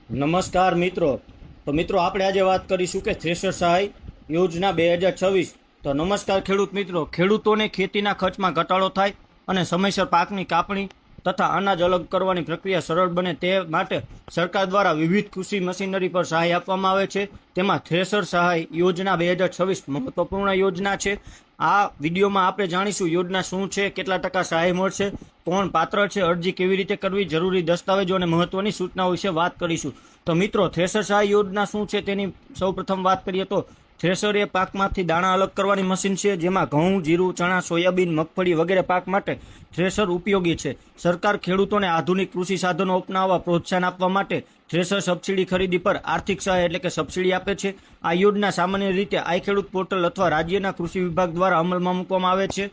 નમસ્કાર મિત્રો. તો મિત્રો આપણે આજે વાત કરીશું કે થ્રેશર સહાય યોજના 2026. તો નમસ્કાર ખેડૂત મિત્રો. ખેડૂતોને ખેતીના ખર્ચમાં ઘટાડો થાય અને સમયસર પાકની કાપણી તથા અનાજ અલગ કરવાની પ્રક્રિયા સરળ બને તે માટે સરકાર દ્વારા વિવિધ કૃષિ મશીનરી પર સહાય આપવામાં આવે છે. તેમાં થ્રેશર સહાય યોજના 2026 મહત્વપૂર્ણ યોજના છે. આ વિડીયોમાં આપણે જાણીશું યોજના શું છે, કેટલા ટકા સહાય મળશે, કોણ પાત્ર છે, અરજી કેવી રીતે કરવી, જરૂરી દસ્તાવેજો અને મહત્વની સૂચનાઓ વિશે વાત કરીશું. તો મિત્રો, થ્રેશર સહાય યોજના શું છે તેની સૌપ્રથમ વાત કરીએ તો થ્રેશર એ પાકમાંથી દાણા અલગ કરવાની મશીન છે, જેમાં ઘઉં, જીરું, ચણા, સોયાબીન, મગફળી વગેરે પાક માટે થ્રેશર ઉપયોગી છે. સરકાર ખેડૂતોને આધુનિક કૃષિ સાધનો અપનાવવા પ્રોત્સાહન આપવા માટે થ્રેશર સબસિડી ખરીદી પર આર્થિક સહાય એટલે કે સબસિડી આપે છે. આ યોજના સામાન્ય રીતે આઈ ખેડૂત પોર્ટલ અથવા રાજ્યના કૃષિ વિભાગ દ્વારા અમલમાં મૂકવામાં આવે છે.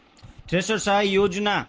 થ્રેશર સહાય યોજના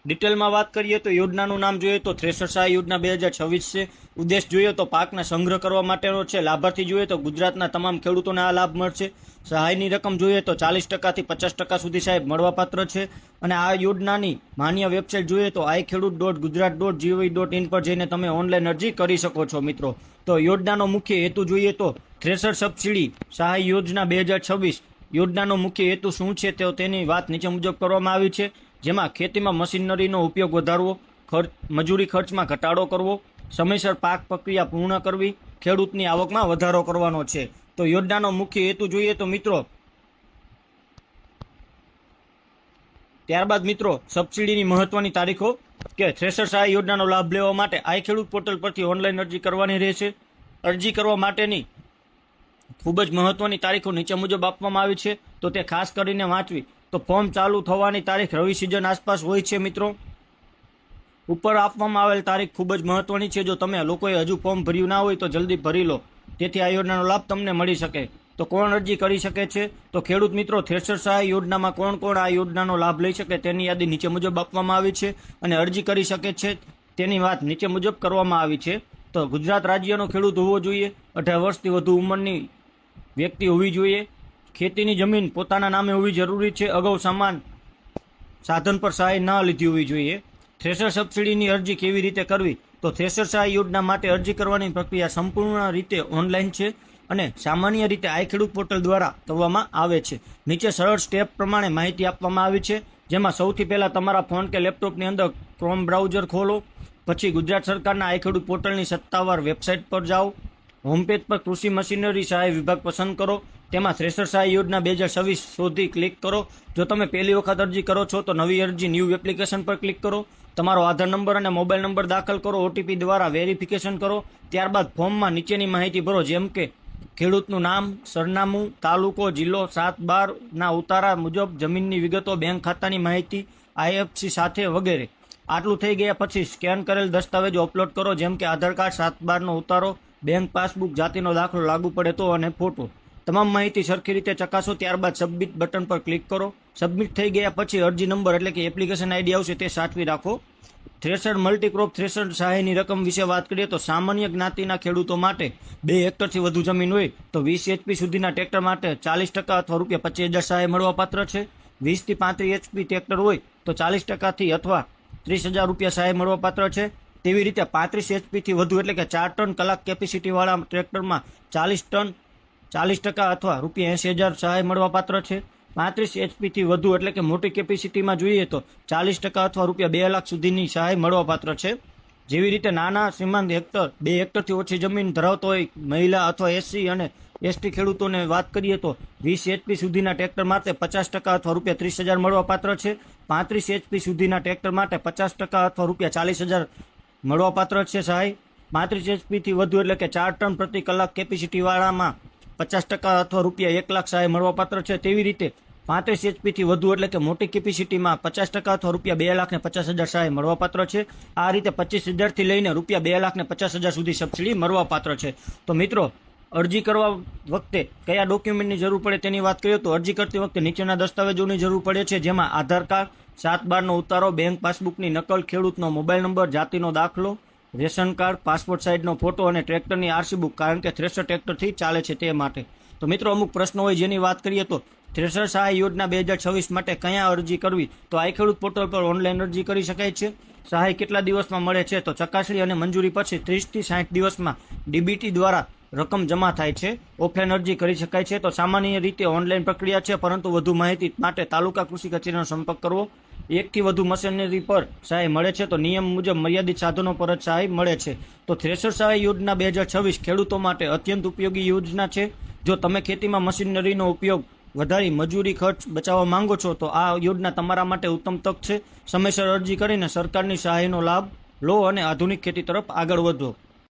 ડિટેલમાં વાત કરીએ તો યોજનાનું નામ જોઈએ તો થ્રેશર સહાય યોજના 2026 છે. ઉદ્દેશ જોઈએ તો પાકના સંગ્રહ કરવા માટેનો છે. લાભાર્થી જોઈએ તો ગુજરાતના તમામ ખેડૂતોને આ લાભ મળશે. સહાયની રકમ જોઈએ તો 40% થી 50% સુધી સહાય મળવાપાત્ર છે. અને આ યોજનાની માન્ય વેબસાઇટ જોઈએ તો iKhedoot.gujarat.gov.in પર જઈને તમે ઓનલાઈન અરજી કરી શકો છો. મિત્રો, તો યોજનાનો મુખ્ય હેતુ જોઈએ તો થ્રેશર સબસિડી સહાય યોજના 2026 યોજનાનો મુખ્ય હેતુ શું છે તો તેની વાત નીચે મુજબ કરવામાં આવી છે. જેમાં ખેતીમાં મશીનરીનો ઉપયોગ વધારવો, મજૂરી ખર્ચમાં ઘટાડો કરવો, સમયસર પાક પ્રક્રિયા પૂર્ણ કરવી, ખેડૂતની આવકમાં વધારો કરવાનો છે. તો યોજનાનો મુખ્ય હેતુ જોઈએ તો મિત્રો, ત્યારબાદ મિત્રો સબસિડીની મહત્વની તારીખો કે થ્રેશર સહાય યોજનાનો લાભ લેવા માટે આઈ ખેડૂત પોર્ટલ પરથી ઓનલાઈન અરજી કરવાની રહેશે. અરજી કરવા માટેની ખૂબ જ મહત્વની તારીખો નીચે મુજબ આપવામાં આવી છે, તો તે ખાસ કરીને વાંચવી. તો ફોર્મ ચાલુ થવાની તારીખ રવિ સિઝન આસપાસ હોય છે. મિત્રો, ઉપર આપવામાં આવેલ તારીખ ખૂબ જ મહત્વની છે. જો તમે લોકોએ હજુ ફોર્મ ભર્યું ના હોય તો જલ્દી ભરી લો, તેથી આ યોજનાનો લાભ તમને મળી શકે. તો કોણ અરજી કરી શકે છે? તો ખેડૂત મિત્રો, થ્રેશર સહાય યોજનામાં કોણ કોણ આ યોજનાનો લાભ લઈ શકે તેની યાદી નીચે મુજબ આપવામાં આવી છે અને અરજી કરી શકે છે તેની વાત નીચે મુજબ કરવામાં આવી છે. તો ગુજરાત રાજ્યનો ખેડૂત હોવો જોઈએ, 18 વર્ષથી વધુ ઉંમરની વ્યક્તિ હોવી જોઈએ, ખેતીની જમીન પોતાના નામે હોવી જરૂરી છે, અગાઉ સમાન સાધન પર સહાય ન લીધી હોવી જોઈએ. થ્રેશર સબસિડીની અરજી કેવી રીતે કરવી? તો થ્રેશર સહાય યોજના માટે અરજી કરવાની પ્રક્રિયા સંપૂર્ણ રીતે ઓનલાઈન છે અને સામાન્ય રીતે આઈ ખેડૂત પોર્ટલ દ્વારા કરવામાં આવે છે. નીચે સરળ સ્ટેપ પ્રમાણે માહિતી આપવામાં આવી છે, જેમાં સૌથી પહેલાં તમારા ફોન કે લેપટોપની અંદર ક્રોમ બ્રાઉઝર ખોલો. પછી ગુજરાત સરકારના આઈ ખેડૂત પોર્ટલની સત્તાવાર વેબસાઇટ પર જાઓ. હોમપેજ પર કૃષિ મશીનરી સહાય વિભાગ પસંદ કરો. તેમાં થ્રેશર સહાય યોજના 2026 શોધી ક્લિક કરો. જો તમે પહેલી વખત અરજી કરો છો તો નવી અરજી ન્યૂ એપ્લિકેશન પર ક્લિક કરો. તમારો આધાર નંબર અને મોબાઈલ નંબર દાખલ કરો. ઓટીપી દ્વારા વેરિફિકેશન કરો. ત્યારબાદ ફોર્મમાં નીચેની માહિતી ભરો, જેમ કે ખેડૂતનું નામ, સરનામું, તાલુકો, જિલ્લો, 7/12ના ઉતારા મુજબ જમીનની વિગતો, બેંક ખાતાની માહિતી, આઈએફસી સાથે વગેરે. આટલું થઈ ગયા પછી સ્કેન કરેલ દસ્તાવેજો અપલોડ કરો, જેમ કે આધાર કાર્ડ, 7/12નો ઉતારો, બેંક પાસબુક, જાતિનો દાખલો લાગુ પડે તો અને ફોટો. તમામ માહિતી સરખી રીતે ચકાસો. ત્યારબાદ સબમિટ બટન પર ક્લિક કરો. સબમિટ થઈ ગયા પછી અરજી નંબર એટલે કે એપ્લિકેશન આઈડી આવશે, તે સાચવી રાખો. થ્રેશર મલ્ટીક્રોપ થ્રેશર સહાયની રકમ વિશે વાત કરીએ તો સામાન્ય જ્ઞાતિના ખેડૂતો માટે 2 હેક્ટરથી વધુ જમીન હોય તો 20 HP સુધીના ટ્રેક્ટર માટે 40% અથવા ₹25,000 સહાય મળવાપાત્ર છે. 20 થી 35 HP ટ્રેક્ટર હોય તો 40% થી અથવા ₹30,000 સહાય મળવાપાત્ર છે. તેવી રીતે 35 HP થી વધુ એટલે કે 4 ટન કલાક કેપેસિટીવાળા ટ્રેક્ટરમાં 40 ટન 40% અથવા ₹80,000 સહાય મળવાપાત્ર છે. 35 HP થી વધુ એટલે કે મોટી કેપેસિટીમાં જોઈએ તો 40% અથવા ₹2 લાખ સુધીની સહાય મળવાપાત્ર છે. જેવી રીતે નાના સીમાંત હેક્ટર 2 હેક્ટરથી ઓછી જમીન ધરાવતો હોય મહિલા અથવા SC અને ST ખેડૂતોને વાત કરીએ તો 20 HP સુધીના ટ્રેક્ટર માટે 50% અથવા ₹30,000 મળવાપાત્ર છે. 35 HP સુધીના ટ્રેક્ટર માટે 50% અથવા ₹40,000 મળવાપાત્ર છે સહાય. 35 HP થી વધુ એટલે કે 4 ટન પ્રતિ કલાક કેપેસિટીવાળામાં 50% અથવા ₹1 લાખ સહાય મળવાપાત્ર છે. તેવી રીતે 35 HP થી વધુ એટલે કે મોટી કેપેસિટીમાં 50% અથવા ₹2,50,000 સહાય મળવાપાત્ર છે. આ રીતે 25,000 થી લઈને ₹2,50,000 સુધી સબસિડી મળવાપાત્ર છે. તો મિત્રો, અરજી કરવા વખતે કયા ડોક્યુમેન્ટની જરૂર પડે તેની વાત કરીએ તો અરજી કરતી વખતે નીચેના દસ્તાવેજોની જરૂર પડે છે, જેમાં આધાર કાર્ડ, 7/12નો ઉતારો, બેંક પાસબુકની નકલ, ખેડૂતનો મોબાઈલ નંબર, જાતિનો દાખલો, રેશન કાર્ડ, પાસપોર્ટ સાઇઝનો ફોટો અને ટ્રેક્ટરની આરસી બુક, કારણ કે થ્રેશર ટ્રેક્ટરથી ચાલે છે તે માટે. તો મિત્રો, અમુક પ્રશ્નો હોય જેની વાત કરીએ તો થ્રેશર સહાય યોજના 2026 માટે કયા અરજી કરવી? તો આઈ ખેડૂત પોર્ટલ પર ઓનલાઈન અરજી કરી શકાય છે. સહાય કેટલા દિવસમાં મળે છે? તો ચકાસણી અને મંજૂરી પછી 30 થી 60 દિવસમાં ડીબીટી દ્વારા રકમ જમા થાય છે. ઓફલાઈન અરજી કરી શકાય છે. તો સામાન્ય રીતે ઓનલાઈન પ્રક્રિયા છે, પરંતુ વધુ માહિતી માટે તાલુકા કૃષિ કચેરીનો સંપર્ક કરવો. એકથી વધુ મશીનરી પર સહાય મળે છે. તો નિયમ મુજબ મર્યાદિત સાધનો પર જ સહાય મળે છે. તો થ્રેશર સહાય યોજના 2026 ખેડૂતો માટે અત્યંત ઉપયોગી યોજના છે. જો તમે ખેતીમાં મશીનરીનો ઉપયોગ વધારી મજૂરી ખર્ચ બચાવવા માંગો છો, તો આ યોજના તમારા માટે ઉત્તમ તક છે. સમયસર અરજી કરીને સરકારની સહાયનો લાભ લો અને આધુનિક ખેતી તરફ આગળ વધો.